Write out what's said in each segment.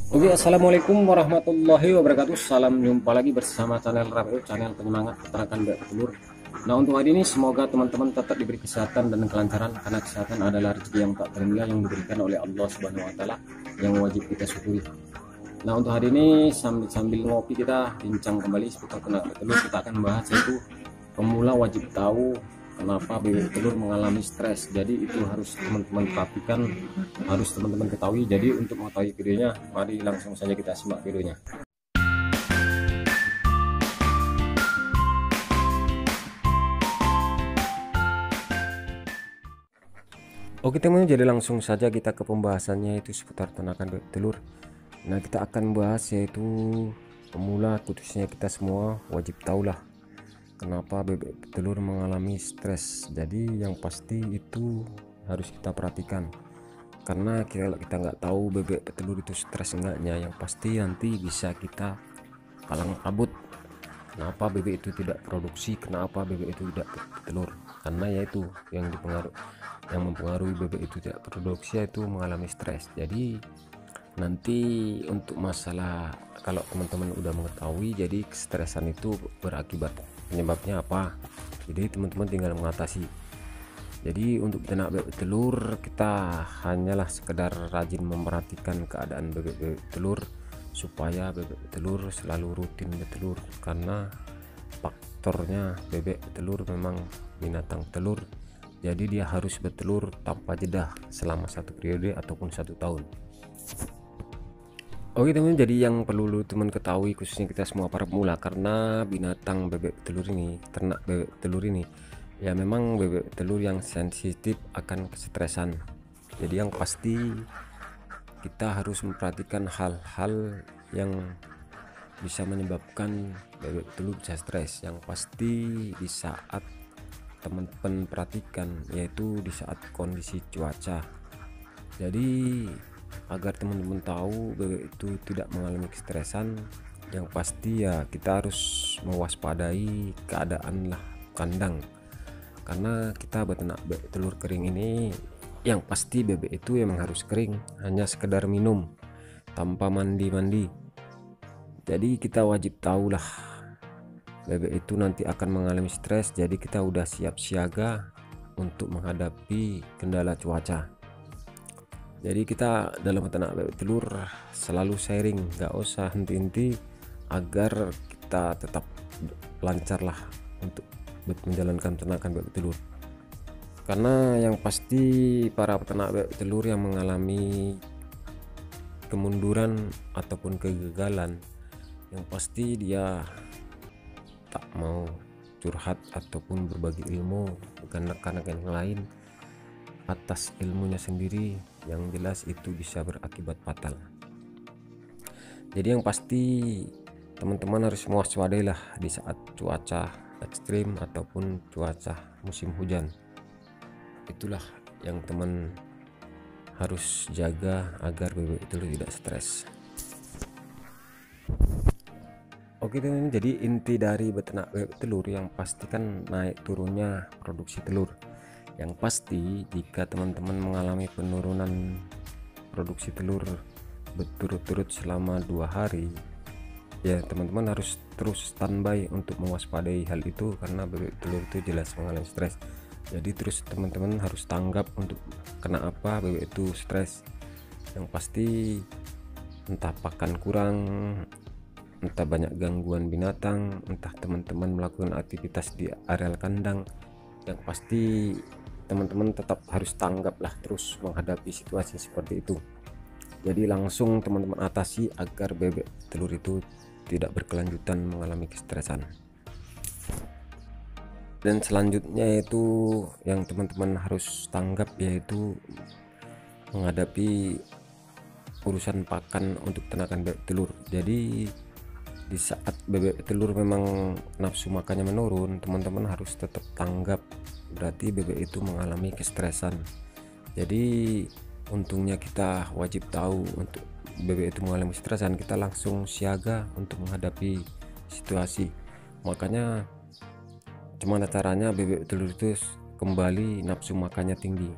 Oke, assalamualaikum warahmatullahi wabarakatuh. Salam jumpa lagi bersama channel Rabu, channel penyemangat peternakan bebek telur. Nah, untuk hari ini semoga teman-teman tetap diberi kesehatan dan kelancaran, karena kesehatan adalah rezeki yang tak ternilai yang diberikan oleh Allah Subhanahu wa taala, yang wajib kita syukuri. Nah, untuk hari ini sambil ngopi kita bincang kembali seputar peternakan telur. Kita akan membahas yaitu pemula wajib tahu kenapa bebek telur mengalami stres. Jadi itu harus teman-teman perhatikan, harus teman-teman ketahui. Jadi untuk mengetahui videonya, mari langsung saja kita simak videonya. Oke teman-teman, jadi langsung saja kita ke pembahasannya, itu seputar peternakan bebek telur. Nah, kita akan bahas yaitu pemula, khususnya kita semua wajib tahulah kenapa bebek telur mengalami stres. Jadi yang pasti itu harus kita perhatikan, karena kalau kita nggak tahu bebek telur itu stres enggaknya, yang pasti nanti bisa kita kalang kabut. Kenapa bebek itu tidak produksi, kenapa bebek itu tidak telur, karena yaitu yang mempengaruhi bebek itu tidak produksi, yaitu mengalami stres. Jadi nanti untuk masalah, kalau teman-teman udah mengetahui jadi kestresan itu berakibat penyebabnya apa, jadi teman-teman tinggal mengatasi. Jadi untuk ternak bebek telur, kita hanyalah sekedar rajin memperhatikan keadaan bebek telur supaya bebek telur selalu rutin bertelur, karena faktornya bebek telur memang binatang telur, jadi dia harus bertelur tanpa jeda selama satu periode ataupun 1 tahun. Oke teman, jadi yang perlu teman ketahui, khususnya kita semua para pemula, karena binatang bebek telur ini, ternak bebek telur ini ya memang bebek telur yang sensitif akan kesetresan. Jadi yang pasti kita harus memperhatikan hal-hal yang bisa menyebabkan bebek telur bisa stres. Yang pasti di saat teman-teman perhatikan, yaitu di saat kondisi cuaca. Jadi agar teman-teman tahu bebek itu tidak mengalami kestresan, yang pasti ya kita harus mewaspadai keadaan lah kandang, karena kita beternak bebek telur kering ini, yang pasti bebek itu emang harus kering, hanya sekedar minum tanpa mandi-mandi. Jadi kita wajib tahu lah bebek itu nanti akan mengalami stres, jadi kita udah siap siaga untuk menghadapi kendala cuaca. Jadi kita dalam peternak bebek telur selalu sharing, nggak usah henti-henti, agar kita tetap lancar lah untuk menjalankan peternakan bebek telur. Karena yang pasti para peternak bebek telur yang mengalami kemunduran ataupun kegagalan, yang pasti dia tak mau curhat ataupun berbagi ilmu dengan rekan-rekan yang lain atas ilmunya sendiri, yang jelas itu bisa berakibat fatal. Jadi yang pasti teman-teman harus mewaspadai lah di saat cuaca ekstrim ataupun cuaca musim hujan. Itulah yang teman harus jaga agar bebek itu tidak stres. Oke teman, jadi inti dari beternak bebek telur yang pasti kan naik turunnya produksi telur. Yang pasti jika teman-teman mengalami penurunan produksi telur berturut-turut selama 2 hari, ya teman-teman harus terus standby untuk mewaspadai hal itu, karena bebek telur itu jelas mengalami stres. Jadi terus teman-teman harus tanggap untuk kenapa bebek itu stres. Yang pasti entah pakan kurang, entah banyak gangguan binatang, entah teman-teman melakukan aktivitas di areal kandang, yang pasti teman-teman tetap harus tanggap lah terus menghadapi situasi seperti itu. Jadi langsung teman-teman atasi agar bebek telur itu tidak berkelanjutan mengalami kestresan. Dan selanjutnya yaitu yang teman-teman harus tanggap, yaitu menghadapi urusan pakan untuk ternakan bebek telur. Jadi di saat bebek telur memang nafsu makannya menurun, teman-teman harus tetap tanggap, berarti bebek itu mengalami kestresan. Jadi untungnya kita wajib tahu untuk bebek itu mengalami kestresan, kita langsung siaga untuk menghadapi situasi. Makanya gimana caranya bebek telur itu kembali nafsu makannya tinggi,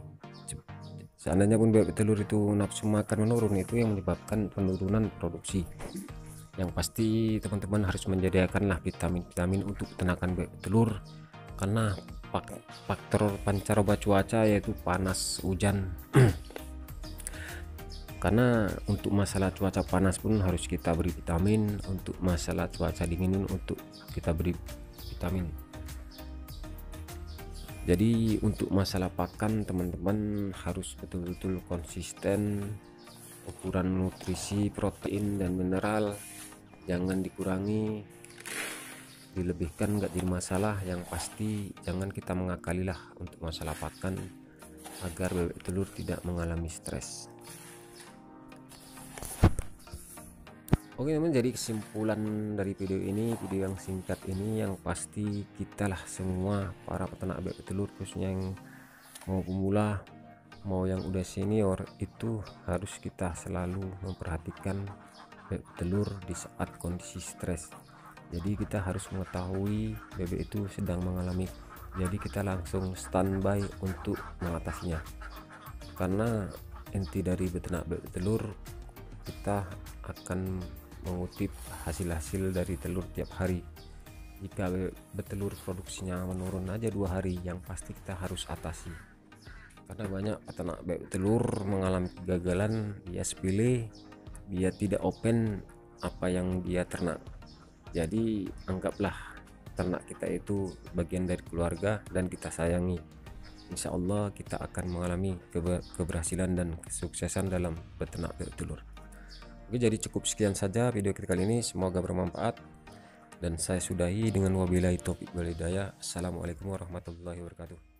Seandainya pun bebek telur itu nafsu makan menurun, itu yang menyebabkan penurunan produksi. Yang pasti teman-teman harus menyediakanlah vitamin-vitamin untuk peternakan bebek telur, karena faktor pancaroba cuaca yaitu panas, hujan. Karena untuk masalah cuaca panas pun harus kita beri vitamin, untuk masalah cuaca dingin untuk kita beri vitamin. Jadi untuk masalah pakan teman-teman harus betul-betul konsisten. Ukuran nutrisi, protein dan mineral jangan dikurangi, dilebihkan nggak jadi masalah. Yang pasti jangan kita mengakalilah untuk masalah pakan, agar bebek telur tidak mengalami stres. Oke teman, jadi kesimpulan dari video ini, video yang singkat ini, yang pasti kita lah semua para peternak bebek telur, khususnya yang mau pemula mau yang udah senior, itu harus kita selalu memperhatikan bebek telur di saat kondisi stres. Jadi kita harus mengetahui bebek itu sedang mengalami, jadi kita langsung standby untuk mengatasinya. Karena inti dari beternak bebek telur, kita akan mengutip hasil-hasil dari telur tiap hari. Jika betelur produksinya menurun aja 2 hari, yang pasti kita harus atasi. Karena banyak peternak bebek telur mengalami kegagalan, dia sepilih, dia tidak open apa yang dia ternak. Jadi anggaplah ternak kita itu bagian dari keluarga dan kita sayangi. Insya Allah kita akan mengalami keberhasilan dan kesuksesan dalam beternak bebek telur. Oke, jadi cukup sekian saja video kita kali ini, semoga bermanfaat, dan saya sudahi dengan wabillahi taufik wal hidayah. Assalamualaikum warahmatullahi wabarakatuh.